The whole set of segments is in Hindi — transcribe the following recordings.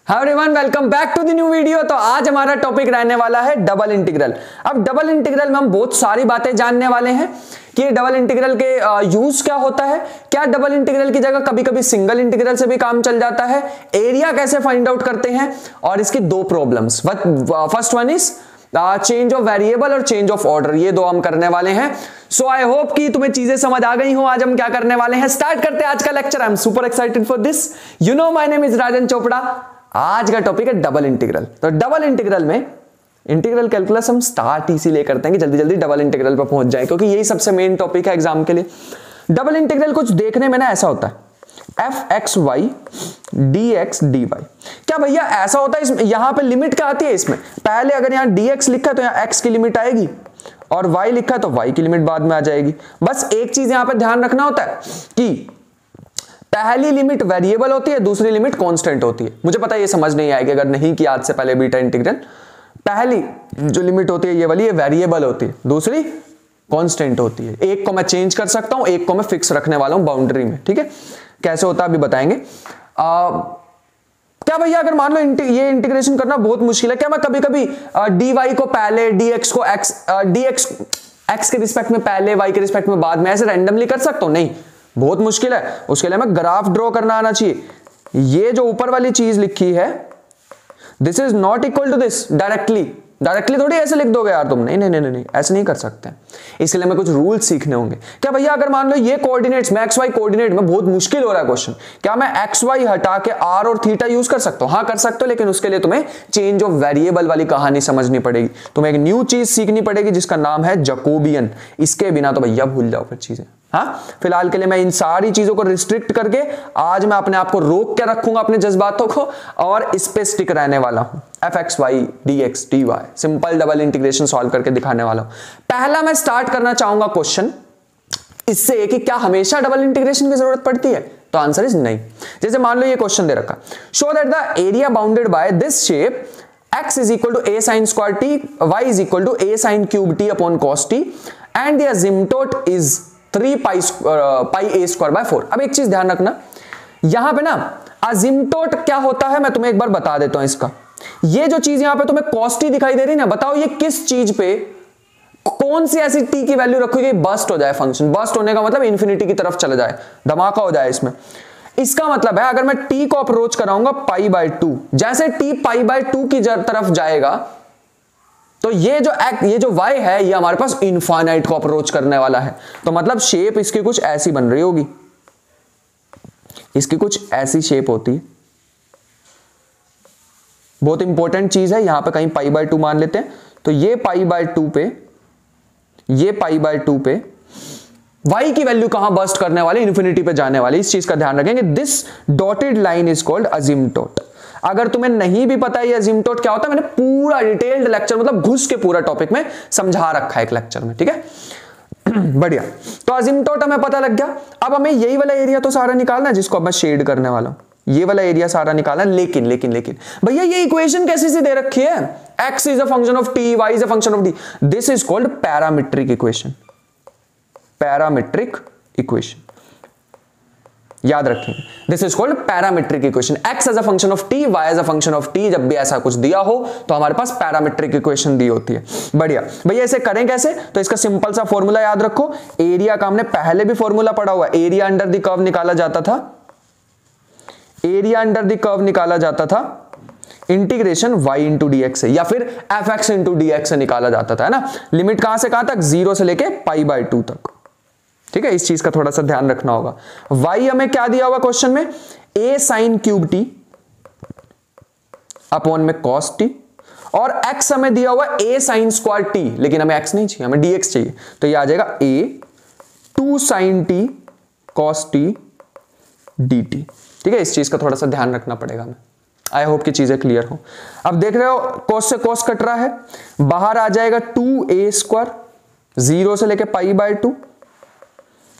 Hi everyone, welcome back to the new video. तो आज हमारा टॉपिक रहने वाला है डबल इंटीग्रल। अब डबल इंटीग्रल में हम बहुत सारी बातें जानने वाले हैं कि डबल इंटीग्रल के यूज क्या होता है, क्या डबल इंटीग्रल की जगह कभी कभी सिंगल इंटीग्रल से भी काम चल जाता है, एरिया कैसे फाइंड आउट करते हैं, और इसकी दो problems. First one is change of variable और चेंज ऑफ ऑर्डर, ये दो हम करने वाले हैं। सो आई होप कि तुम्हें चीजें समझ आ गई हो। आज हम क्या करने वाले हैं, स्टार्ट करते हैं आज का lecture. I am super excited for this. You know my name is Rajan Chopra. आज का टॉपिक है डबल इंटीग्रल। तो डबल इंटीग्रल में इंटीग्रल कैलकुलस हम स्टार्ट इसीलिए करते हैं कि जल्दी जल्दी डबल इंटीग्रल पर पहुंच जाए, क्योंकि यही सबसे मेन टॉपिक है एग्जाम के लिए। डबल इंटीग्रल कुछ देखने में ना ऐसा होता है, f x y d x d y. क्या भैया ऐसा होता है इसमें? यहां पे लिमिट क्या आती है इसमें? पहले अगर यहां डी एक्स लिखा है तो यहां एक्स की लिमिट आएगी, और y लिखा है तो y की लिमिट बाद में आ जाएगी। बस एक चीज यहां पे ध्यान रखना होता है कि पहली लिमिट वेरिएबल होती है, दूसरी लिमिट कांस्टेंट होती है। मुझे पता है ये समझ नहीं आएगी अगर नहीं किया आज से पहले बीटा इंटीग्रल। पहली जो लिमिट होती है ये वाली, ये वेरिएबल होती है, दूसरी कांस्टेंट होती है। एक को मैं चेंज कर सकता हूं, एक को मैं फिक्स रखने वाला हूं बाउंड्री में। ठीक है, कैसे होता है अभी बताएंगे। क्या भैया अगर मान लो ये इंटीग्रेशन करना बहुत मुश्किल है, क्या मैं कभी कभी डी वाई को पहले, डी एक्स को एक्स के रिस्पेक्ट में पहले, वाई के रिस्पेक्ट में बाद में ऐसे रैंडमली कर सकता हूं? नहीं, बहुत मुश्किल है। उसके लिए हमें ग्राफ ड्रॉ करना आना चाहिए। ये जो ऊपर वाली चीज लिखी है, this is not equal to this. Directly थोड़ी ऐसे लिख दोगे यार तुम, नहीं, ऐसे नहीं कर सकते। इसके लिए हमें कुछ रूल सीखने होंगे। क्या भैया अगर मान लो ये कोऑर्डिनेट्स में एक्स वाई कोऑर्डिनेट में बहुत मुश्किल हो रहा है क्वेश्चन, क्या मैं एक्स वाई हटा के आर और थीटा यूज कर सकता हूं? हाँ कर सकते हो, लेकिन उसके लिए तुम्हें चेंज ऑफ वेरिएबल वाली कहानी समझनी पड़ेगी। तुम्हें एक न्यू चीज सीखनी पड़ेगी जिसका नाम है जैकोबियन। इसके बिना तो भैया भूल जाओ फिर चीजें। हाँ, फिलहाल के लिए मैं इन सारी चीजों को रिस्ट्रिक्ट करके आज मैं अपने आप को रोक के रखूंगा, अपने जज्बातों को, और इस पे स्टिक रहने वाला हूं। F x y d x d y simple double integration solve करके दिखाने वाला हूं। पहला मैं स्टार्ट करना चाहूंगा क्वेश्चन इससे कि क्या हमेशा डबल इंटीग्रेशन की जरूरत पड़ती है? तो आंसर इज नहीं। जैसे मान लो ये क्वेश्चन दे रखा, show that the area bounded by this shape x is equal to a sin square t, y is equal to a sin cube t upon cos t, and the asymptote is 3 pi a square by 4। अब एक चीज ध्यान रखना, यहां पे ना असिम्प्टोट क्या होता है मैं तुम्हें एक बार बता देता हूं इसका। ये जो चीज यहां पे तुम्हें cos t दिखाई दे रही है ना, बताओ ये किस चीज पे कौन सी ऐसी t की वैल्यू रखोगे बस्ट हो जाए फंक्शन? बस्ट होने का मतलब इंफिनिटी की तरफ चला जाए, धमाका हो जाए इसमें। इसका मतलब है अगर मैं t को अप्रोच कराऊंगा पाई बाय 2, जैसे t पाई बाय 2 की तरफ जाएगा तो ये जो y है ये हमारे पास इनफाइनाइट को अप्रोच करने वाला है। तो मतलब शेप इसकी कुछ ऐसी बन रही होगी, इसकी कुछ ऐसी शेप होती है। बहुत इंपॉर्टेंट चीज है, यहां पे कहीं पाई बाय 2 मान लेते हैं, तो ये पाई बाय 2 पे y की वैल्यू कहां बस्ट करने वाली? इंफिनिटी पे जाने वाली। इस चीज का ध्यान रखेंगे। This dotted line is called asymptote. अगर तुम्हें नहीं भी पता है ये असिम्प्टोट क्या होता है, मैंने पूरा डिटेल्ड लेक्चर मतलब घुस के पूरा टॉपिक में समझा रखा है एक लेक्चर में। ठीक है बढ़िया। तो असिम्प्टोट हमें पता लग गया। अब हमें यही वाला एरिया तो सारा निकालना है जिसको अब मैं शेड करने वाला हूं। ये वाला एरिया सारा निकालना है। लेकिन भैया ये इक्वेशन कैसी सी दे रखी है? x is a function of t, y is a function of d। This is called parametric equation. Parametric equation याद रखेंगे, this is called parametric equation. x as a function of t, y as a function of t। जब भी ऐसा कुछ दिया हो तो हमारे पास पैरामीट्रिक इक्वेशन दी होती है। बढ़िया भैया, इसे करें कैसे? तो इसका सिंपल सा फॉर्मूला याद रखो। एरिया का हमने पहले भी फॉर्मूला पढ़ा हुआ। एरिया अंडर द कर्व निकाला जाता था, एरिया अंडर द कर्व निकाला जाता था integration y into D x से, या फिर F x into D x से निकाला जाता था, है ना। लिमिट कहां से कहां तक? 0 से लेके पाई बाय 2 तक। ठीक है, इस चीज का थोड़ा सा ध्यान रखना होगा। y हमें क्या दिया हुआ क्वेश्चन में? a sin cube t upon में cos t, और x हमें दिया हुआ a sin स्क्वायर t, लेकिन हमें x नहीं चाहिए, हमें dx चाहिए। तो ये आ जाएगा a 2 sin t cos t dt। ठीक है, इस चीज का थोड़ा सा ध्यान रखना पड़ेगा हमें। आई होप की चीजें क्लियर हो। अब देख रहे हो cos से cos कट रहा है, बाहर आ जाएगा 2a स्क्वायर 0 से लेके पाई बाय 2।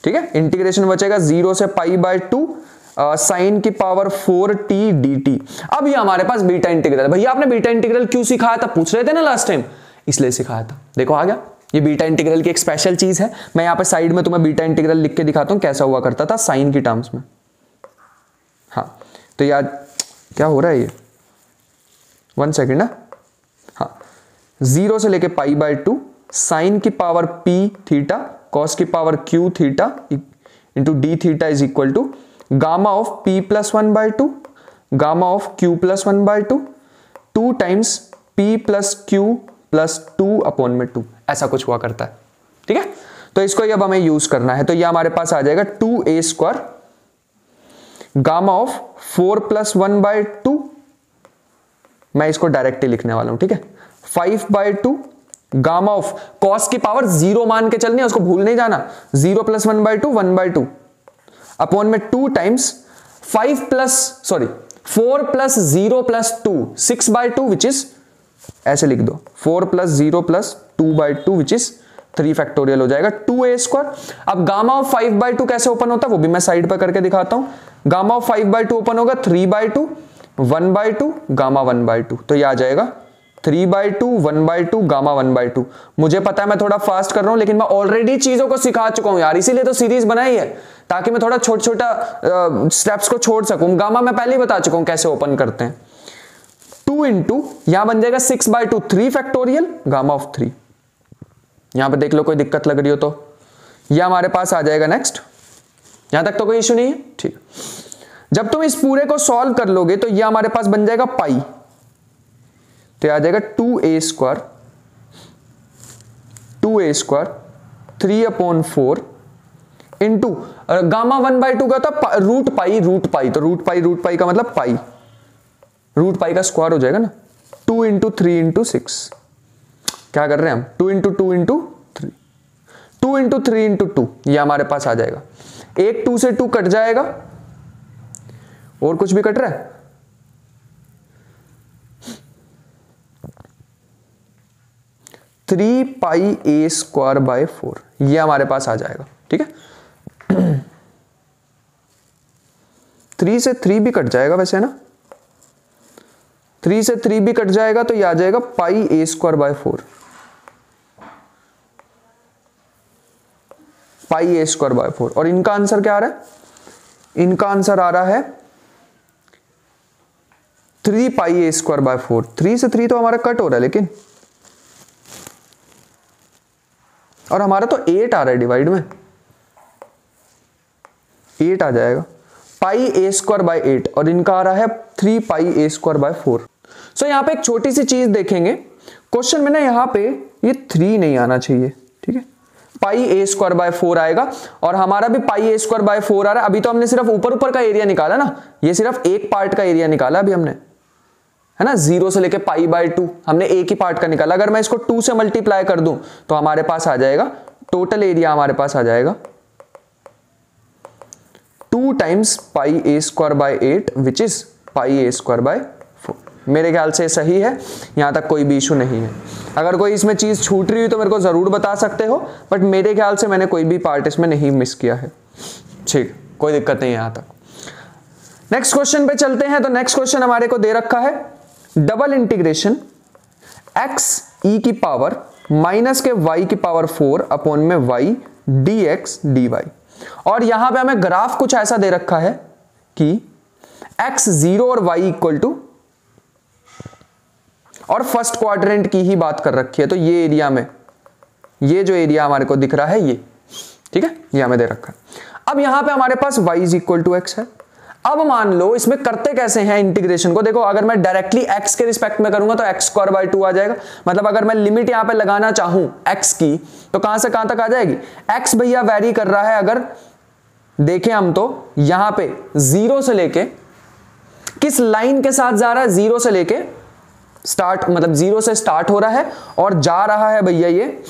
ठीक है, इंटीग्रेशन बचेगा 0 से पाई बाय 2 साइन की पावर 4t dt। अब ये हमारे पास बीटा इंटीग्रल। भैया आपने बीटा इंटीग्रल क्यों सिखाया था? पूछ रहे थे ना लास्ट टाइम, इसलिए सिखाया था। देखो आ गया। ये बीटा इंटीग्रल की एक स्पेशल चीज है। मैं यहां पे साइड में तुम्हें बीटा इंटीग्रल लिख के दिखाता हूं कैसा हुआ करता था साइन की टर्म्स में। हाँ, तो यार क्या हो रहा है ये? 1 सेकेंड ना, हाँ, 0 से लेके पाई बाय 2 साइन की पावर p थीटा कॉस की power q theta into d theta is equal to gamma of p plus 1 by 2 gamma of q plus 1 by 2 2 times p plus q plus 2 upon में 2, ऐसा कुछ हुआ करता है। ठीक है, तो इसको अब हमें यूज करना है, तो ये हमारे पास आ जाएगा 2a square gamma of 4 plus 1 by 2, मैं इसको डायरेक्टली लिखने वाला हूं। ठीक है, 5 बाय 2 गामा ऑफ कॉस की पावर 0 मान के चलनी है, उसको भूल नहीं जाना, 0 प्लस 1 बाय 2 1 बाय 2 अपॉन में 2 times 4 plus 0 plus 2 6 by 2 which is, ऐसे लिख दो 4 plus 0 plus 2 by 2 which is 3 factorial हो जाएगा 2a स्क्वायर। अब गामा ऑफ 5 बाय 2 कैसे ओपन होता है वो भी मैं साइड पर करके दिखाता हूं। गामा ऑफ 5 बाय 2 ओपन होगा 3 बाय 2 1 बाय 2 गामा 1 बाय 2, तो ये आ जाएगा 3 बाय 2 1 बाय 2 गामा 1 बाय 2। मुझे पता है मैं थोड़ा फास्ट कर रहा हूं, लेकिन मैं ऑलरेडी चीजों को सिखा चुका हूं यार, इसीलिए तो सीरीज बनाई है, ताकि मैं थोड़ा छोटा छोटा स्टेप्स को छोड़ सकूं। गामा मैं पहले ही बता चुका हूं कैसे ओपन करते हैं। 2 इंटू यहां बन जाएगा 6 बाय 2 3 फैक्टोरियल गामा ऑफ 3, यहां पे देख लो कोई दिक्कत लग रही हो तो यह हमारे पास आ जाएगा नेक्स्ट, यहां तक तो कोई इश्यू नहीं है। ठीक, जब तुम इस पूरे को सॉल्व कर लोगे तो यह हमारे पास बन जाएगा पाई, तो आ जाएगा 2a square 3 upon 4 into gamma 1 by 2 का था रूट पाई, तो रूट पाई का मतलब पाई, रूट पाई का स्क्वायर हो जाएगा ना, 2 इंटू 3 इंटू 6, क्या कर रहे हैं हम 2 इंटू 2 इंटू 3, 2 इंटू 3 इंटू 2, यह हमारे पास आ जाएगा। एक 2 से 2 कट जाएगा, और कुछ भी कट रहा है, three pi a square by 4, यह हमारे पास आ जाएगा। ठीक है, 3 से 3 भी कट जाएगा वैसे ना, 3 से 3 भी कट जाएगा, तो यह आ जाएगा pi a square by 4, pi a square by 4। और इनका आंसर क्या आ रहा है, इनका आंसर आ रहा है 3 पाई ए स्क्वायर बाय 4। 3 से 3 तो हमारा कट हो रहा है लेकिन, और हमारा तो 8 आ रहा है डिवाइड में, 8 आ जाएगा पाई ए स्क्वायर बाय 8, और इनका आ रहा है 3 पाई ए स्क्वायर बाय 4। सो यहां पे एक छोटी सी चीज देखेंगे क्वेश्चन में ना, यहां पे ये 3 नहीं आना चाहिए। ठीक है, पाई ए स्क्वायर बाय 4 आएगा, और हमारा भी पाई ए स्क्वायर बाय 4 आ रहा है। अभी तो हमने सिर्फ ऊपर का एरिया निकाला ना, ये सिर्फ एक पार्ट का एरिया निकाला अभी हमने, है ना, 0 से लेके पाई बाय 2 हमने एक ही पार्ट का निकाला। अगर मैं इसको 2 से मल्टीप्लाई कर दूं तो हमारे पास आ जाएगा टोटल एरिया, हमारे पास आ जाएगा 2 times pi a square bye 8 which is pi a square by 4। मेरे ख्याल से सही है, यहां तक कोई भी इशू नहीं है। अगर कोई इसमें चीज छूट रही हो तो मेरे को जरूर बता सकते हो, बट मेरे ख्याल से मैंने कोई भी पार्ट इसमें नहीं मिस किया है। ठीक, कोई दिक्कत नहीं है यहां तक। नेक्स्ट क्वेश्चन पे चलते हैं। तो नेक्स्ट क्वेश्चन हमारे को दे रखा है डबल इंटीग्रेशन x e की पावर माइनस के y की पावर 4 अपॉन में y dx dy, और यहां पे हमें ग्राफ कुछ ऐसा दे रखा है कि x 0 और y इक्वल टू, और फर्स्ट क्वाड्रेंट की ही बात कर रखी है, तो ये एरिया में, ये जो एरिया हमारे को दिख रहा है ये, ठीक है, ये हमें दे रखा है। अब यहां पे हमारे पास y is equal to x है। अब मान लो इसमें करते कैसे हैं इंटीग्रेशन को, देखो अगर मैं डायरेक्टली x के रिस्पेक्ट में करूंगा तो x स्क्वायर बाय 2 आ जाएगा। मतलब अगर मैं लिमिट यहां पे लगाना चाहूं x की, तो कहां से कहां तक आ जाएगी, x भैया वेरी कर रहा है, अगर देखें हम तो यहां पे 0 से लेके किस लाइन के साथ जा रहा है, 0 से लेके स्टार्ट, मतलब 0 से स्टार्ट हो रहा है और जा रहा है भैया ये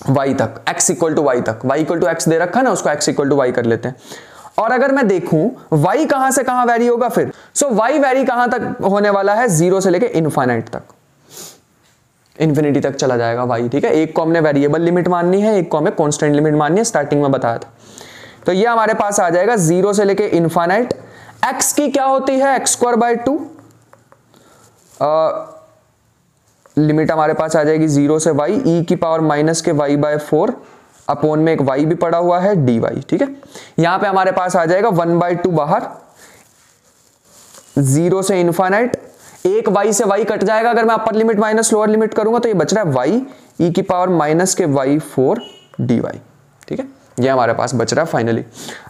y तक, x इक्वल टू y तक, y इक्वल टू x दे रखा है ना, उसको x इक्वल टू y कर लेते हैं। और अगर मैं देखूं y कहां से कहां वेरी होगा फिर, सो y वेरी कहां तक होने वाला है, 0 से लेके इनफाइनाइट तक, इंफिनिटी तक चला जाएगा y। ठीक है, एक को हमने वेरिएबल लिमिट माननी है, एक को हमें कांस्टेंट लिमिट माननी है, स्टार्टिंग में बताया था। तो ये हमारे पास आ जाएगा 0 से लेके इनफाइनाइट। x की क्या होती है, x स्क्वायर बाय 2, लिमिट हमारे पास आ जाएगी 0 से y, e की पावर माइनस के y बाय 4 अपोन में एक y भी पड़ा हुआ है dy। ठीक है, यहां पे हमारे पास आ जाएगा 1/2 बाहर, 0 से इनफाइनाइट, एक y से y कट जाएगा अगर मैं अपर लिमिट माइनस लोअर लिमिट करूंगा, तो ये बच रहा है y e की पावर माइनस के y4 dy। ठीक है, ये हमारे पास बच रहा है फाइनली।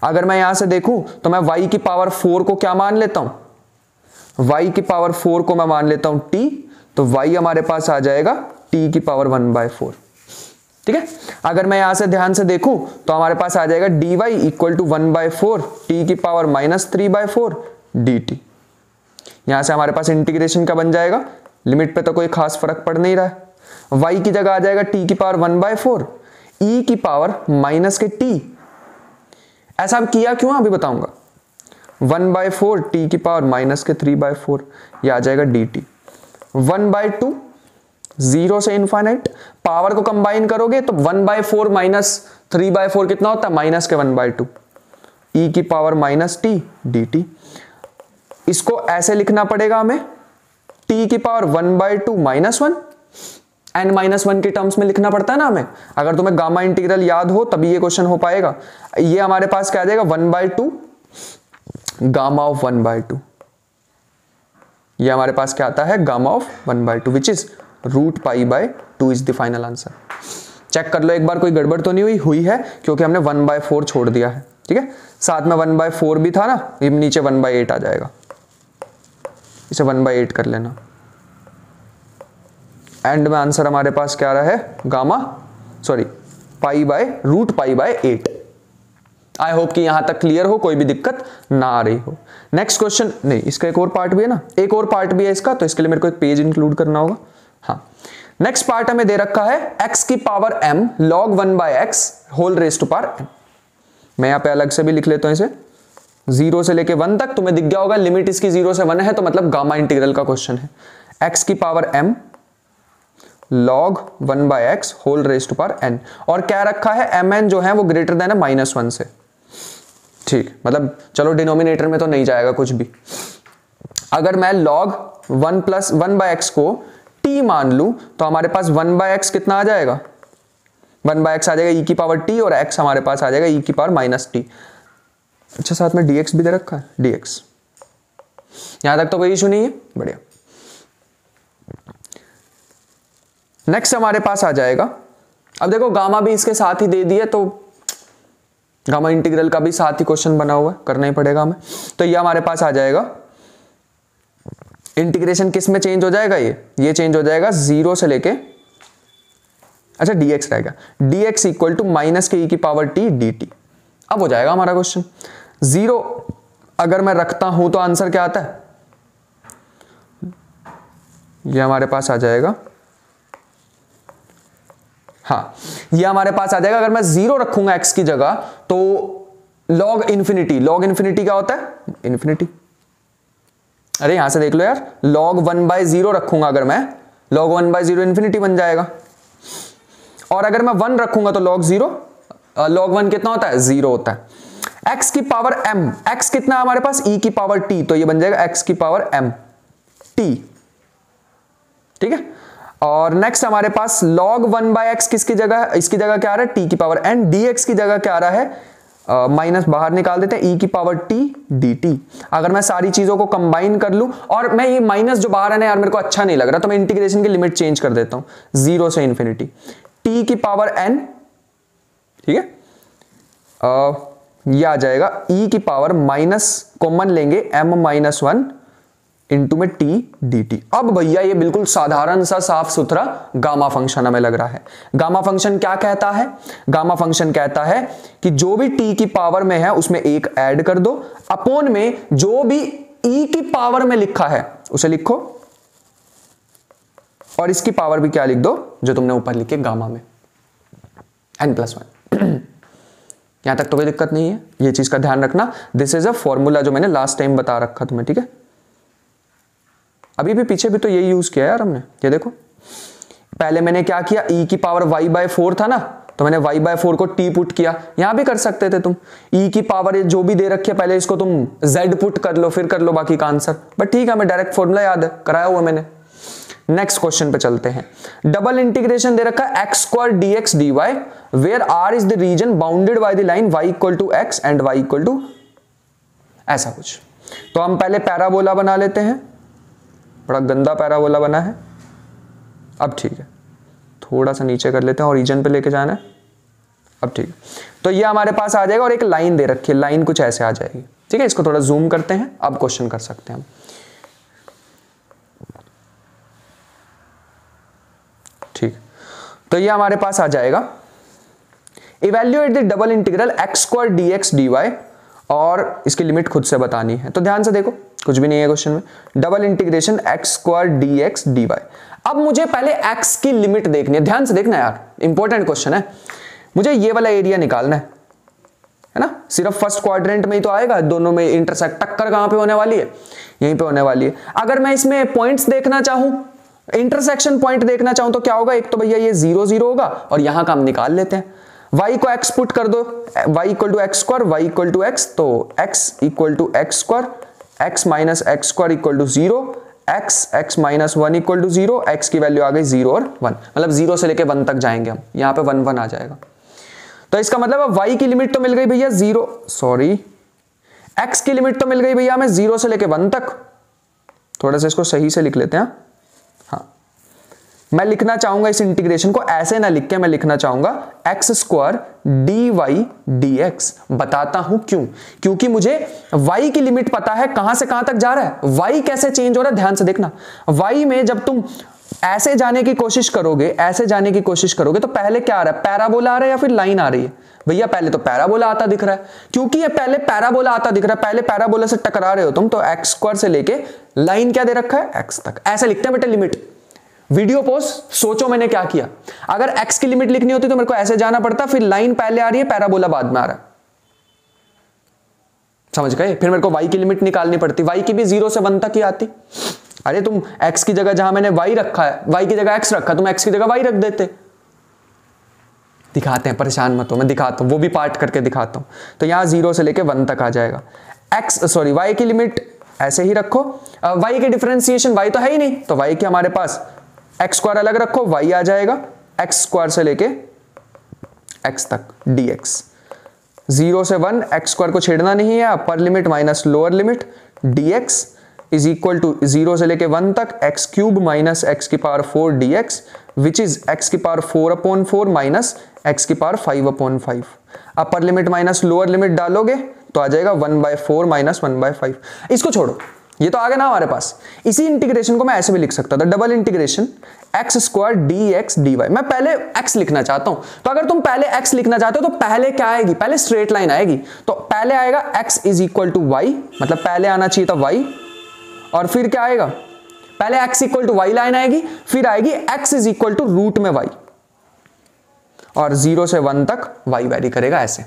अगर मैं यहां से देखूं तो मैं y की पावर 4 को क्या मान लेता हूं, y की पावर 4 को मैं मान लेता हूं t, तो y हमारे पास आ जाएगा t की पावर 1/4। ठीक है, अगर मैं यहां से ध्यान से देखूं तो हमारे पास आ जाएगा dy इक्वल टू 1/4 t की पावर -3/4 dt। यहां से हमारे पास इंटीग्रेशन का बन जाएगा, लिमिट पे तो कोई खास फर्क पड़ नहीं रहा है। y की जगह आ जाएगा t की पावर 1/4 e की पावर माइनस के t। ऐसा किया क्यों अभी बताऊंगा। 1/4 t की पावर माइनस के 3/4, यह आ जाएगा dt। 1/2 0 से इनफाइनाइट, पावर को कंबाइन करोगे तो 1/4 माइनस 3/4 कितना होता है, माइनस के 1/2 e की पावर माइनस t dt। इसको ऐसे लिखना पड़ेगा हमें, t की पावर 1/2 -1 n -1 के टर्म्स में लिखना पड़ता है ना हमें। अगर तुम्हें गामा इंटीग्रल याद हो तभी ये क्वेश्चन हो पाएगा। ये हमारे पास क्या आ जाएगा, 1/2 गामा ऑफ 1/2। ये हमारे पास क्या आता है, gamma of 1/2 which is √π/2 is the final answer. Check कर लो एक बार कोई गड़बड़ तो नहीं हुई है, क्योंकि हमने 1/4 छोड़ दिया है। ठीक है, साथ में 1/4 भी था ना, ये नीचे 1/8 आ जाएगा, इसे 1/8 कर लेना। एंड में आंसर हमारे पास क्या रहा है, गामा √π/8। आई होप कि यहां तक क्लियर हो, कोई भी दिक्कत ना आ रही हो। नेक्स्ट क्वेश्चन, नहीं इसका एक और पार्ट भी है ना, एक और पार्ट भी है इसका, तो इसके लिए मेरे को एक पेज इंक्लूड करना होगा। हाँ, नेक्स्ट पार्ट हमें दे रखा है x की power m log 1/x whole raise to power n। मैं यहां पे अलग से भी लिख लेता हूं इसे, 0 से लेके 1 तक तुम्हें दिख गया होगा, लिमिट इसकी 0 से 1 है, तो मतलब गामा इंटीग्रल का क्वेश्चन है। x की power m log 1/x whole raise to power n, और क्या रखा है, mn जो है वो ग्रेटर देन है -1 से। ठीक, मतलब चलो डिनोमिनेटर में तो नहीं जाएगा कुछ भी। अगर मैं log 1 + 1/x को t मान लूं तो हमारे पास 1/x कितना आ जाएगा, 1/x आ जाएगा e की पावर t, और x हमारे पास आ जाएगा e की पावर -t। अच्छा, साथ में dx भी दे रखा है, dx। यहां तक तो कोई इशू नहीं है, बढ़िया। नेक्स्ट हमारे पास आ जाएगा, अब देखो गामा भी इसके साथ ही दे दिया, तो गामा इंटीग्रल का भी साथ ही क्वेश्चन बना हुआ है, करना ही पड़ेगा हमें। तो ये हमारे पास आ जाएगा, इंटीग्रेशन किस में चेंज हो जाएगा, ये चेंज हो जाएगा 0 से लेके, अच्छा dx रहेगा, dx इक्वल टू माइनस के e की पावर t dt। अब हो जाएगा हमारा क्वेश्चन। 0 अगर मैं रखता हूं तो आंसर क्या आता है, ये हमारे पास आ जाएगा, हाँ ये हमारे पास आ जाएगा। अगर मैं 0 रखूंगा x की जगह तो log इन्फिनिटी, log इन्फिनिटी क्या होता है, इन्फिनिटी। अरे यहां से देख लो यार, log 1/0 रखूंगा अगर मैं, log 1/0 इन्फिनिटी बन जाएगा। और अगर मैं 1 रखूंगा तो log 1 कितना होता है, 0 होता है। x की पावर m, x कितना है हमारे पास, e की पावर t, तो ये बन जाएगा x की पावर m t। ठीक है, और नेक्स्ट हमारे पास log 1/x किसकी जगह है, इसकी जगह क्या आ रहा है, t की पावर n, dx की जगह क्या आ रहा है, माइनस बाहर निकाल देते हैं, e की पावर t dt। अगर मैं सारी चीजों को कंबाइन कर लूं, और मैं ये माइनस जो बाहर है ना यार मेरे को अच्छा नहीं लग रहा, तो मैं इंटीग्रेशन की लिमिट चेंज कर देता हूं 0 से इन्फिनिटी, t की पावर n। ठीक है, ये आ जाएगा e की पावर माइनस कॉमन लेंगे m-1 इंटू में t dt। अब भैया ये बिल्कुल साधारण सा साफ सुथरा गामा फंक्शन हमें लग रहा है। गामा फंक्शन क्या कहता है, गामा फंक्शन कहता है कि जो भी t की पावर में है उसमें 1 ऐड कर दो, अपोन में जो भी e की पावर में लिखा है उसे लिखो, और इसकी पावर भी क्या लिख दो जो तुमने ऊपर लिखे गामा में, n+1। यहां तक तो कोई दिक्कत नहीं है, ये चीज का ध्यान रखना। दिस इज अ फॉर्मूला जो मैंने लास्ट टाइम बता रखा तुम्हें। ठीक है, अभी भी पीछे भी तो यही यूज किया यार हमने। ये देखो, पहले मैंने क्या किया, e की पावर y/4 था ना, तो मैंने y/4 को t पुट किया। यहां भी कर सकते थे तुम, e की पावर जो भी दे रखी है पहले इसको तुम z पुट कर लो, फिर कर लो बाकी का आंसर। बट ठीक है, हमें डायरेक्ट फॉर्मूला याद है, कराया हुआ मैंने। नेक्स्ट क्वेश्चन पे चलते हैं। डबल इंटीग्रेशन दे रखा है x² dx dy, where r is the region bounded by the line y = x and y = ऐसा कुछ। तो हम पहले पैराबोला बना लेते हैं। बड़ा गंदा पैराबोला बना है। अब ठीक है, थोड़ा सा नीचे कर लेते हैं, ओरिजिन पे लेके जाना है। अब ठीक है, तो ये हमारे पास आ जाएगा और एक लाइन दे रखी है, लाइन कुछ ऐसे आ जाएगी। ठीक है, इसको थोड़ा जूम करते हैं, अब क्वेश्चन कर सकते हैं हम। ठीक, तो ये हमारे पास आ जाएगा evaluate the double integral x square dx dy, और इसकी लिमिट खुद से बतानी है। तो ध्यान से देखो, कुछ भी नहीं है क्वेश्चन में, double integration x square dx dy। अब मुझे पहले x की लिमिट देखनी है, ध्यान से देखना यार, इंपॉर्टेंट क्वेश्चन है। मुझे ये वाला एरिया निकालना है ना, सिर्फ फर्स्ट क्वाड्रेंट में ही तो आएगा, दोनों में इंटरसेक्ट, टक्कर कहां पे होने वाली है, यहीं पे होने वाली है। अगर मैं इसमें पॉइंट्स देखना चाहूं, इंटरसेक्शन पॉइंट देखना चाहूं, तो क्या होगा, एक तो भैया ये 0 0 होगा, और यहां का हम निकाल लेते हैं। y को x पुट कर दो, y equal to x square, y equal to x, तो x equal to x square, x minus x square equal to 0, x minus 1 equal to 0, x की वैल्यू आ गई 0 और 1, मतलब 0 से लेके 1 तक जाएंगे हम, यहाँ पे 1 1 आ जाएगा। तो इसका मतलब अब y की लिमिट तो मिल गई भैया 0, सॉरी x की लिमिट तो मिल गई भैया हमें 0 से लेके 1 तक। थोड़ा सा इसको सही से लिख लेते हैं। हाँ, मैं लिखना चाहूंगा इस इंटीग्रेशन को ऐसे ना लिख के, मैं लिखना चाहूंगा x square d y d x. बताता हूं क्यों, क्योंकि मुझे y की लिमिट पता है कहां से कहां तक जा रहा है, y कैसे चेंज हो रहा है, ध्यान से देखना। y में जब तुम ऐसे जाने की कोशिश करोगे, ऐसे जाने की कोशिश करोगे, तो पहले क्या आ रहा है, पैराबोला आ रहा है या फिर लाइन आ रही है, भैया पहले तो पैराबोला आता दिख रहा है, क्योंकि ये पहले पैराबोला आता दिख रहा है, पहले पैराबोला से टकरा रहे हो तुम, तो एक्स स्क्वायर से लेके लाइन क्या दे रखा है, एक्स तक। ऐसे लिखते हैं बेटे लिमिट। वीडियो पोस्ट सोचो मैंने क्या किया, अगर x की लिमिट लिखनी होती तो मेरे को ऐसे जाना पड़ता, फिर लाइन पहले आ रही है, पैराबोला बाद में आ रहा है, समझ गए। फिर मेरे को y की लिमिट निकालनी पड़ती, y की भी 0 से 1 तक ही आती। अरे तुम x की जगह, जहां मैंने y रखा है, y की जगह x रखा, तुम x की जगह y रख देते। दिखाते हैं, परेशान मत हो, मैं दिखाता हूं, वो भी पार्ट करके दिखाता हूं। तो यहां 0 से लेके 1 तक आ जाएगा। y की लिमिट ऐसे ही रखो, y के डिफरेंशिएशन, y तो है ही नहीं, तो y के हमारे पास एक्स स्क्वायर अलग रखो, y आ जाएगा एक्स स्क्वायर से लेके x तक dx। 0 से 1 एक्स स्क्वायर को छेड़ना नहीं है, upper limit minus lower limit, dx is equal to 0 से लेके 1 तक एक्स क्यूब माइनस एक्स की power 4 dx, which is x की पावर 4/4 माइनस एक्स की power 5/5। Upper limit minus lower limit डालोगे तो आ जाएगा 1/4 माइनस 1/5। इसको छोड़ो, ये तो आ गया ना हमारे पास। इसी इंटीग्रेशन को मैं ऐसे भी लिख सकता था, double integration x square d x d y. मैं पहले x लिखना चाहता हूं, तो अगर तुम पहले x लिखना चाहते हो तो पहले क्या आएगी, पहले स्ट्रेट लाइन आएगी, तो पहले आएगा x is equal to y, मतलब पहले आना चाहिए था y, और फिर क्या आएगा, पहले x equal to y line आएगी, फिर आएगी x is equal to root में y, और 0 से 1 तक y वेरी करेगा ऐसे,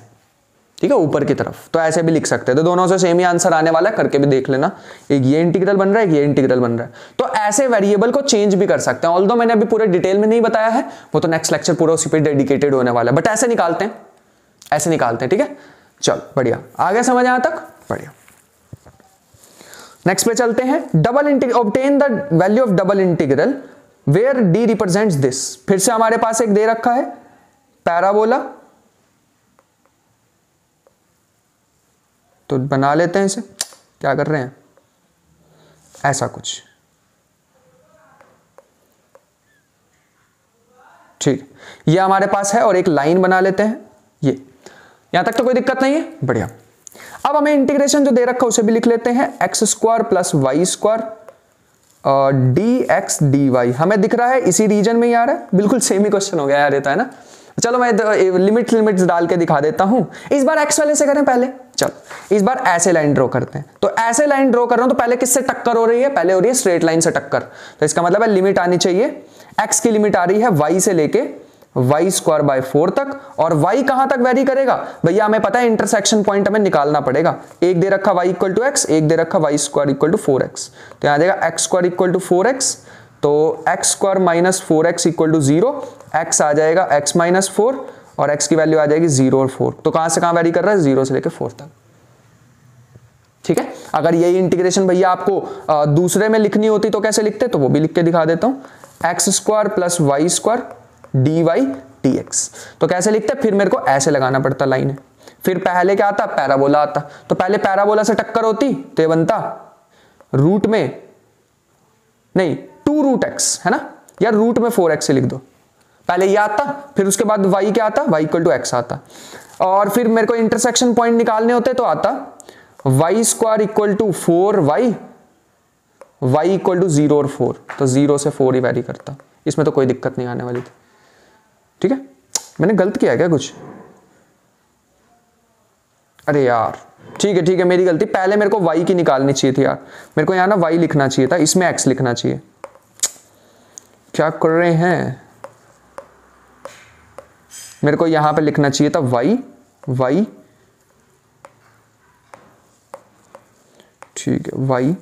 ठीक है, ऊपर की तरफ। तो ऐसे भी लिख सकते हैं, तो दोनों से सेम ही आंसर आने वाला है, करके भी देख लेना। एक ये इंटीग्रल बन रहा है, एक ये इंटीग्रल बन रहा है। तो ऐसे वेरिएबल को चेंज भी कर सकते हैं, ऑल्दो मैंने अभी पूरे डिटेल में नहीं बताया है, वो तो नेक्स्ट लेक्चर पूरा उसी पे डेडिकेटेड होने वाला है, बट ऐसे निकालते हैं, ऐसे निकालते हैं, ठीक है। चलो बढ़िया, आ गया समझ यहां तक, बढ़िया। नेक्स्ट पे चलते हैं, double integral, obtain the value of double integral where D represents this. फिर से हमारे पास एक दे रखा है पैराबोला, तो बना लेते हैं इसे, क्या कर रहे हैं, ऐसा कुछ, ठीक, ये हमारे पास है, और एक लाइन बना लेते हैं, ये यहां तक तो कोई दिक्कत नहीं है, बढ़िया। अब हमें इंटीग्रेशन जो दे रखा है उसे भी लिख लेते हैं, x square plus y square d x d y. हमें दिख रहा है इसी रीजन में ही आ रहा है, बिल्कुल सेम ही क्वेश्चन हो गया यार, रहता है ना। चलो मैं लिमिट्स डाल के दिखा देता हूं, इस बार एक्स वाले से करें पहले, चलो इस बार ऐसे लाइन ड्रॉ करते हैं। तो ऐसे लाइन ड्रॉ कर रहा हूं, तो पहले किससे टक्कर हो रही है, पहले हो रही है स्ट्रेट लाइन से टक्कर, तो इसका मतलब है लिमिट आनी चाहिए, एक्स की लिमिट आ रही है वाई से लेके वाई स्क्वायर बाय 4 तक, और वाई कहां तक वेरी करेगा भैया, हमें पता है इंटरसेक्शन पॉइंट हमें निकालना पड़ेगा। एक दे रखा वाई इक्वल टू एक्स, एक दे रखा Y square equal to 4x, तो यहां देगा x square equal to 4x, तो x square minus 4x equal to 0, x आ जाएगा x माइनस 4, और x की वैल्यू आ जाएगी 0 और 4, तो कहां से कहां वेरी कर रहा है, 0 से लेके 4 तक, ठीक है। अगर यही इंटीग्रेशन भैया आपको दूसरे में लिखनी होती तो कैसे लिखते, तो वो भी लिख के दिखा देता हूं, x square plus y square d y d x. तो कैसे लिखते, फिर मेरे को ऐसे लगाना पड़ता लाइन है, फिर पहले क्या आता, पैराबोला आता, तो पहले पैराबोला से टक्कर होती तो ये बनता रूट में नहीं 2 रूट एक्स है ना यार, रूट में 4x से लिख दो, पहले ये आता फिर उसके बाद y क्या आता, y इक्वल टू एक्स आता, और फिर मेरे को इंटरसेक्शन पॉइंट निकालने होते तो आता y square equal to 4y, y equal to 0 और 4, तो 0 से 4 ही वैरी करता, इसमें तो कोई दिक्कत नहीं आने वाली थी। ठीक है, मैंने गलत किया क्या कुछ? अरे यार ठीक है मेरी गलती, पहले मेरे को y की निकालनी चाहिए थी यार, मेरे को यहाँ ना y लिखना चाहिए था, इसमें x लिखना चाहिए। क्या कर रहे हैं, मेरे को यहां पे लिखना चाहिए था y, ठीक है y।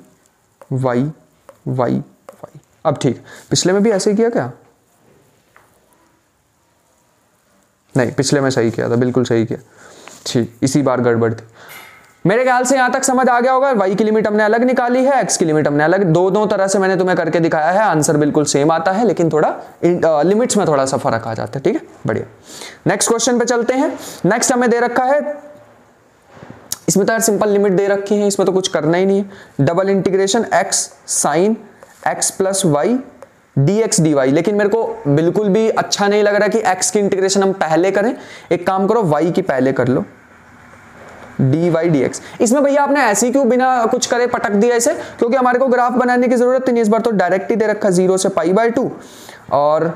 अब ठीक, पिछले में भी ऐसे ही किया क्या? नहीं, पिछले में सही किया था, बिल्कुल सही किया, ठीक, इसी बार गड़बड़ थी। मेरे ख्याल से यहां तक समझ आ गया होगा। y की लिमिट हमने अलग निकाली है, x की लिमिट हमने अलग, दो तरह से मैंने तुम्हें करके दिखाया है, आंसर बिल्कुल सेम आता है, लेकिन थोड़ा लिमिट्स में थोड़ा सा फर्क आ जाता है। ठीक है, बढ़िया। नेक्स्ट क्वेश्चन पे चलते हैं। नेक्स्ट हमें दे रखा है, इसमें तो यार सिंपल लिमिट दे रखी है, इसमें तो कुछ करना ही नहीं है, double integration x sine x plus y dx dy, लेकिन मेरे को बिल्कुल भी अच्छा नहीं लग रहा कि x की इंटीग्रेशन हम पहले करें, एक काम करो y की पहले कर लो, dy dx। इसमें भैया आपने ऐसे ही क्यों बिना कुछ करे पटक दिया इसे, क्योंकि हमारे को ग्राफ बनाने की जरूरत नहीं, इस बार तो डायरेक्ट ही दे रखा 0 से π/2 और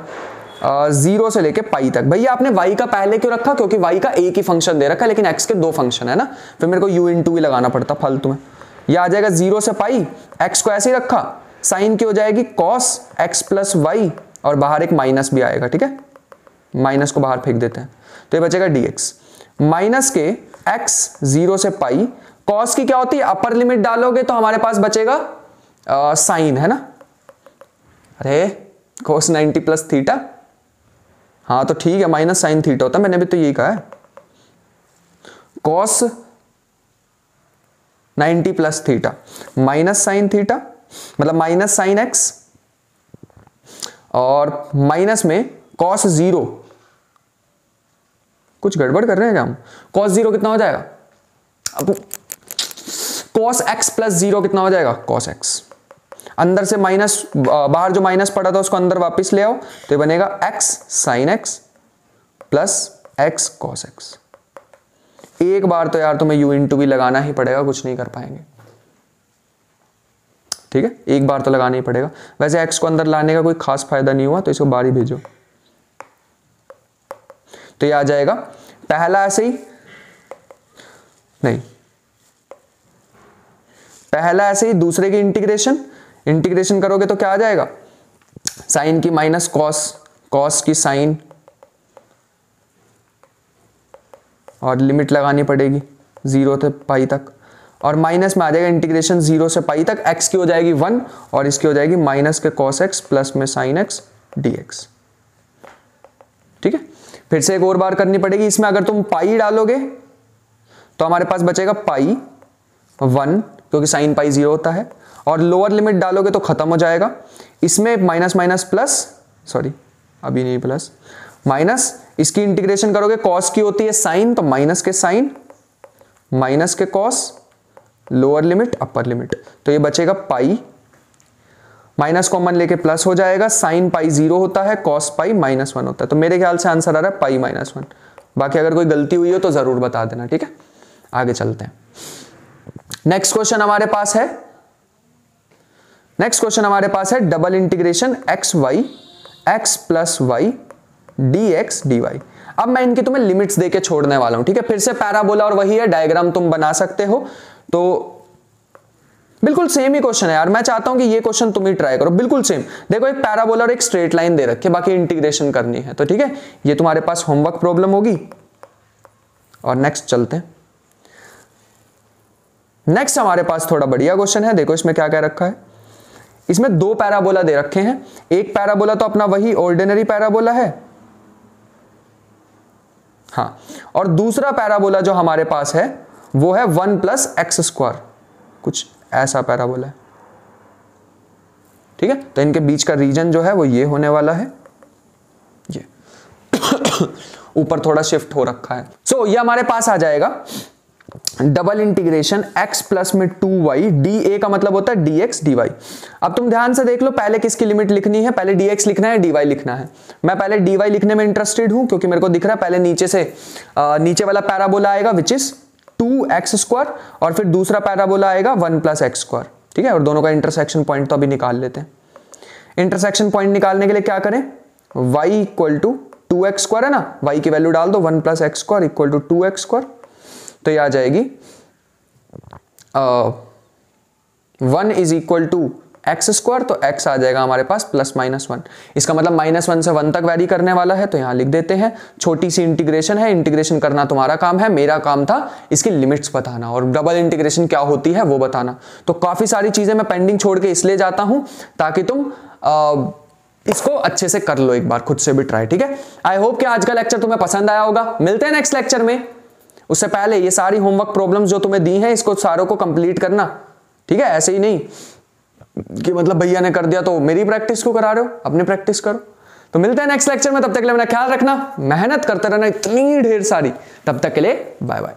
0 से लेके पाई तक। भैया आपने y का पहले क्यों रखा, क्योंकि y का एक ही फंक्शन दे रखा है, लेकिन x के 2 फंक्शन है ना, फिर मेरे को u इंटू ही लगाना पड़ता फालतू में। ये आ जाएगा 0 से पाई, x को ऐसे ही रखा, साइन की हो जाएगी cos x प्लस वाई, और बाहर एक माइनस भी आएगा। ठीक है, माइनस को बाहर फेंक देते हैं, तो ये बचेगा dx माइनस के x 0 से पाई, cos की क्या होती है, अपर लिमिट डालोगे तो हमारे पास बचेगा साइन, है ना, अरे cos 90 प्लस थीटा, हाँ तो ठीक है, माइनस साइन थीटा होता है, मैंने भी तो यही कहा है, cos 90 plus theta minus sine theta, मतलब माइनस साइन एक्स, और माइनस में cos 0, कुछ गड़बड़ कर रहे हैं क्या हम, cos 0 कितना हो जाएगा, अब cos x प्लस 0 कितना हो जाएगा, cos x, अंदर से माइनस, बाहर जो माइनस पड़ा था उसको अंदर वापस ले आओ, तो ये बनेगा x sine x plus x cos x। एक बार तो यार तुम्हें u इंटू भी लगाना ही पड़ेगा, कुछ नहीं कर पाएंगे। ठीक है, एक बार तो लगाना ही पड़ेगा, वैसे x को अंदर लाने का कोई खास फायदा नहीं हुआ, तो इसको बाहर ही भेजो, तो ये आ जाएगा पहला ऐसे ही, नहीं पहला ऐसे ही, दूसरे की इंटीग्रेशन करोगे तो क्या आ जाएगा, साइन की माइनस कॉस की साइन, और लिमिट लगानी पड़ेगी 0 से पाई तक, और माइनस में आ जाएगा इंटीग्रेशन 0 से पाई तक, x की हो जाएगी 1 और इसकी हो जाएगी माइनस के cos x प्लस में sin x dx। ठीक है, फिर से एक और बार करनी पड़ेगी, इसमें अगर तुम पाई डालोगे तो हमारे पास बचेगा पाई 1, क्योंकि साइन पाई 0 होता है, और लोअर लिमिट डालोगे तो खत्म हो जाएगा, इसमें माइनस माइनस प्लस, सॉरी अभी नहीं प्लस, माइनस, इसकी इंटीग्रेशन करोगे cos की होती है साइन, तो माइनस के साइन माइनस के cos, lower limit upper limit, तो ये बचेगा पाई, माइनस कॉमन लेके प्लस हो जाएगा, साइन पाई 0 होता है, cos पाई -1 होता है, तो मेरे ख्याल से आंसर आ रहा है पाई -1। बाकी अगर कोई गलती हुई हो तो जरूर बता देना। ठीक है, आगे चलते हैं। नेक्स्ट क्वेश्चन हमारे पास है double integration x plus y dx dy। अब मैं इनकी तुम्हें लिमिट्स देके छोड़ने वाला हूं। ठीक है, फिर से पैराबोला और वही है, डायग्राम तुम बना सकते हो, तो बिल्कुल सेम ही क्वेश्चन है यार, मैं चाहता हूं कि ये क्वेश्चन तुम ही ट्राई करो, बिल्कुल सेम। देखो एक पैराबोला और एक स्ट्रेट लाइन दे रखी है, बाकी इंटीग्रेशन करनी है, तो ठीक है, ये तुम्हारे पास होमवर्क प्रॉब्लम होगी। और नेक्स्ट चलते हैं। नेक्स्ट हमारे पास थोड़ा बढ़िया क्वेश्चन है, देखो इसमें क्या क्या रखा है। इसमें 2 पैराबोला दे रखे हैं, एक पैराबोला तो अपना वही ऑर्डिनरी पैराबोला है, हाँ, और दूसरा पैराबोला जो हमारे पास है वो है 1 + x², कुछ ऐसा पैराबोला है। ठीक है, तो इनके बीच का रीजन जो है वो ये होने वाला है, ये ऊपर थोड़ा शिफ्ट हो रखा है। सो ये हमारे पास आ जाएगा डबल इंटीग्रेशन x प्लस में 2y dA का मतलब होता है dx dy। अब तुम ध्यान से देख लो, पहले किसकी लिमिट लिखनी है, पहले dx लिखना है dy लिखना है। मैं पहले dy लिखने में इंटरेस्टेड हूं क्योंकि मेरे को दिख रहा है पहले नीचे से नीचे वाला पैराबोला आएगा विच इज 2x² और फिर दूसरा पैराबोला आएगा 1 + x²। ठीक है, और दोनों का इंटरसेक्शन पॉइंट तो अभी निकाल लेते हैं। इंटरसेक्शन पॉइंट निकालने के लिए क्या करें, y = 2x² है ना, y की वैल्यू डाल दो 1 + x² = 2x²। तो ये आ जाएगी 1 = x², तो x आ जाएगा हमारे पास +-1। इसका मतलब -1 से 1 तक वैरी करने वाला है, तो यहां लिख देते हैं। छोटी सी इंटीग्रेशन है, इंटीग्रेशन करना तुम्हारा काम है, मेरा काम था इसकी लिमिट्स बताना और डबल इंटीग्रेशन क्या होती है वो बताना। तो काफी सारी चीजें मैं पेंडिंग छोड़ के इसलिए जाता हूं ताकि तुम इसको अच्छे से कर लो, एक बार खुद से भी ट्राई। ठीक है, आई होप कि आज का लेक्चर तुम्हें पसंद आया होगा। मिलते हैं नेक्स्ट लेक्चर में। उससे पहले ये सारी होमवर्क प्रॉब्लम्स जो तुम्हें दी हैं इसको सारों को कंप्लीट करना। ठीक है, ऐसे ही नहीं कि मतलब भैया ने कर दिया तो मेरी प्रैक्टिस क्यों करा रहे हो, अपनी प्रैक्टिस करो। तो मिलते हैं नेक्स्ट लेक्चर में, तब तक के लिए अपना ख्याल रखना, मेहनत करते रहना इतनी ढेर सारी। तब तक के लिए बाय बाय।